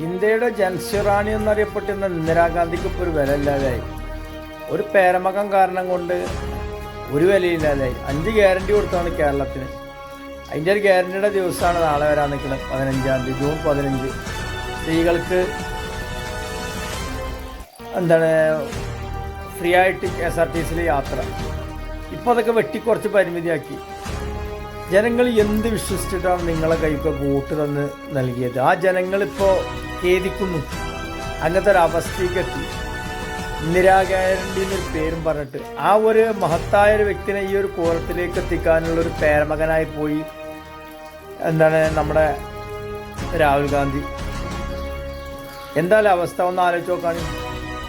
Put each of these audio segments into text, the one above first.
ഇന്ത്യയുടെ ജൻസിറാണി എന്നറിയപ്പെട്ടിരുന്ന ഇന്ദിരാഗാന്ധിക്ക് ഇപ്പോൾ ഒരു വില ഇല്ലാതായി. ഒരു പേരമകം കാരണം കൊണ്ട് ഒരു വിലയില്ലാതായി. 5 ഗ്യാരണ്ടി കൊടുത്താണ് കേരളത്തിന്. അതിൻ്റെ ഒരു ഗ്യാരണ്ടിയുടെ ദിവസമാണ് നാളെ വരാൻ നിൽക്കുന്നത്, 15-ാം തീയതി, ജൂൺ 15. സ്ത്രീകൾക്ക് ഫ്രീ ആയിട്ട് KSRTCയിൽ യാത്ര. ഇപ്പോൾ അതൊക്കെ വെട്ടിക്കുറച്ച് പരിമിതിയാക്കി. ജനങ്ങൾ എന്ത് വിശ്വസിച്ചിട്ടാണ് നിങ്ങളെ കൈക്ക് വോട്ട് തന്ന് നൽകിയത്? ആ ജനങ്ങളിപ്പോൾ ഖേദിക്കുന്നു. അങ്ങനത്തെ ഒരു അവസ്ഥയ്ക്ക് എത്തി. ഇന്ദിരാഗാന്ധി എന്നൊരു പേരും പറഞ്ഞിട്ട് ആ ഒരു മഹത്തായ ഒരു വ്യക്തിനെ ഈ ഒരു കോലത്തിലേക്ക് എത്തിക്കാനുള്ളൊരു പേരമകനായി പോയി നമ്മുടെ രാഹുൽ ഗാന്ധി. എന്തായാലും അവസ്ഥ ഒന്ന് ആലോചിച്ച് നോക്കാണ്.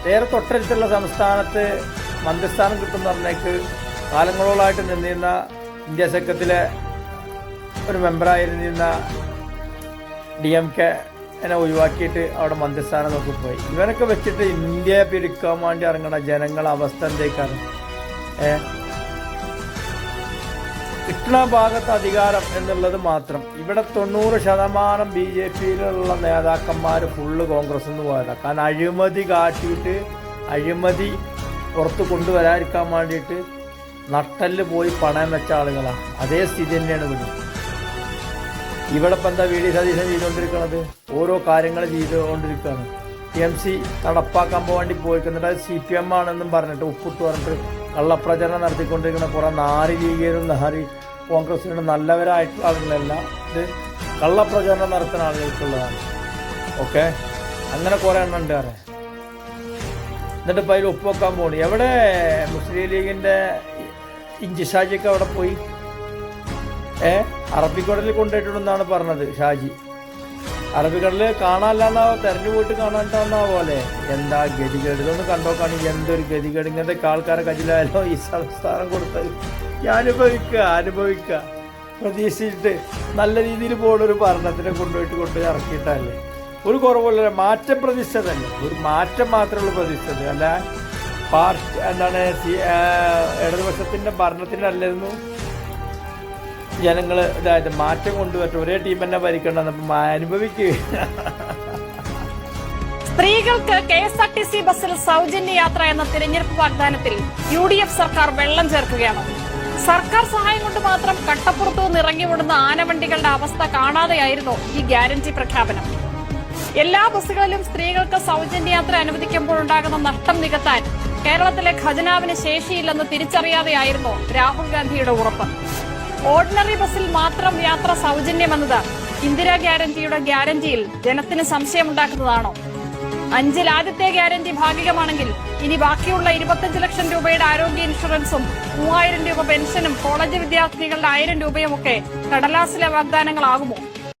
വേറെ തൊട്ടടുത്തുള്ള സംസ്ഥാനത്ത് മന്ത്രിസ്ഥാനം കിട്ടുമെന്ന് പറഞ്ഞേക്ക് കാലങ്ങളോളായിട്ട് നിന്നിരുന്ന ഇന്ത്യ സഖ്യത്തിലെ ഒരു മെമ്പറായിരുന്നിരുന്ന DMK എന്നെ ഒഴിവാക്കിയിട്ട് അവിടെ മന്ത്രിസ്ഥാനം നോക്കി പോയി. ഇവനൊക്കെ വെച്ചിട്ട് ഇന്ത്യയെ പിരിക്കാൻ വേണ്ടി ഇറങ്ങണ ജനങ്ങളെ അവസ്ഥ എന്തേക്കാണ്? കിട്ടുന്ന ഭാഗത്ത് അധികാരം എന്നുള്ളത് മാത്രം. ഇവിടെ 90% BJPയിലുള്ള നേതാക്കന്മാർ ഫുള്ള് കോൺഗ്രസ് നിന്ന് പോയതാണ്. കാരണം അഴിമതി കാട്ടിയിട്ട് അഴിമതി പുറത്ത് കൊണ്ടുവരാതിരിക്കാൻ വേണ്ടിയിട്ട് നട്ടല് പോയി പണയം വെച്ച ആളുകളാണ്. അതേ സ്ഥിതി തന്നെയാണ് ഇവിടെ ഇപ്പം എന്താ VD സതീശൻ ചെയ്തുകൊണ്ടിരിക്കുന്നത്? ഓരോ കാര്യങ്ങൾ ചെയ്തുകൊണ്ടിരിക്കുകയാണ്. TMC നടപ്പാക്കാൻ വേണ്ടി പോയിക്കുന്നിട്ട് അത് CPM ആണെന്നും പറഞ്ഞിട്ട് ഉപ്പിട്ട് പറഞ്ഞിട്ട് കള്ളപ്രചരണം നടത്തിക്കൊണ്ടിരിക്കുന്ന കുറേ നാരി ലീഗിലും നാരി കോൺഗ്രസിനും നല്ലവരായിട്ടുള്ള ആളുകളല്ല. ഇത് കള്ളപ്രചരണം നടത്തുന്ന ആളുകൾക്കുള്ളതാണ്. ഓക്കെ, അങ്ങനെ കുറേ എണ്ണം ഉണ്ട്. എന്നിട്ട് ഇപ്പം അതിൽ ഒപ്പുവെക്കാൻ പോകണം. എവിടെ മുസ്ലിം ലീഗിൻ്റെ ഇഞ്ചി ഷാജിയൊക്കെ അവിടെ പോയി? അറബിക്കടലിൽ കൊണ്ടുപോയിട്ടുണ്ടെന്നാണ് പറഞ്ഞത് ഷാജി. അറബിക്കടലിൽ കാണാനല്ലാന്നാ തെരഞ്ഞു പോയിട്ട് കാണാണ്ടാവുന്ന പോലെ. എന്താ ഗതികേട്! ഇതൊന്ന് കണ്ടോക്കാണെങ്കിൽ എന്തൊരു ഗതികേട്! ഇങ്ങനത്തെ ആൾക്കാരെ കജിലായാലോ ഈ സംസ്ഥാനം കൊടുത്തത്. അനുഭവിക്കുക പ്രതീക്ഷിച്ചിട്ട് നല്ല രീതിയിൽ പോകുന്നൊരു ഭരണത്തിനെ കൊണ്ടുപോയി ഇറക്കിയിട്ടല്ലേ. ഒരു കുറവുള്ള മാറ്റം പ്രതീക്ഷിച്ചതല്ലേ, ഒരു മാറ്റം മാത്രമുള്ള പ്രതീക്ഷിച്ചത് അല്ല. ഇടതുപക്ഷത്തിൻ്റെ ഭരണത്തിൻ്റെ അല്ലായിരുന്നു ജനങ്ങൾ ഇതായത് മാറ്റം കൊണ്ടുവരട്ടെ, ഒരേ ടീം തന്നെ ഭരിക്കണ്ടെന്ന് അനുഭവിക്കുക. സ്ത്രീകൾക്ക് KSRTC ബസ്സിൽ സൗജന്യ യാത്ര എന്ന തിരഞ്ഞെടുപ്പ് വാഗ്ദാനത്തിൽ UDF സർക്കാർ വെള്ളം ചേർക്കുകയാണ്. സർക്കാർ സഹായം കൊണ്ട് മാത്രം കട്ടപ്പുറത്തു നിന്ന് ഇറങ്ങി ഓടുന്ന ആനവണ്ടികളുടെ അവസ്ഥ കാണാതെയായിരുന്നു ഈ ഗ്യാരണ്ടി പ്രഖ്യാപനം. എല്ലാ ബസ്സുകളിലും സ്ത്രീകൾക്ക് സൗജന്യ യാത്ര അനുവദിക്കുമ്പോഴുണ്ടാകുന്ന നഷ്ടം നികത്താൻ കേരളത്തിലെ ഖജനാവിന് ശേഷിയില്ലെന്ന് തിരിച്ചറിയാതെയായിരുന്നു രാഹുൽ ഗാന്ധിയുടെ ഉറപ്പ്. ഓർഡിനറി ബസ്സിൽ മാത്രം യാത്ര സൗജന്യമെന്നത് ഇന്ദിരാ ഗ്യാരണ്ടിയിൽ ജനത്തിന് സംശയമുണ്ടാക്കുന്നതാണോ? 5ൽ ആദ്യത്തെ ഗ്യാരണ്ടി ഭാഗികമാണെങ്കിൽ ഇനി ബാക്കിയുള്ള 25 ലക്ഷം രൂപയുടെ ആരോഗ്യ ഇൻഷുറൻസും 3000 രൂപ പെൻഷനും കോളേജ് വിദ്യാർത്ഥികളുടെ 1000 രൂപയുമൊക്കെ കടലാസിലെ വാഗ്ദാനങ്ങളാകുമോ?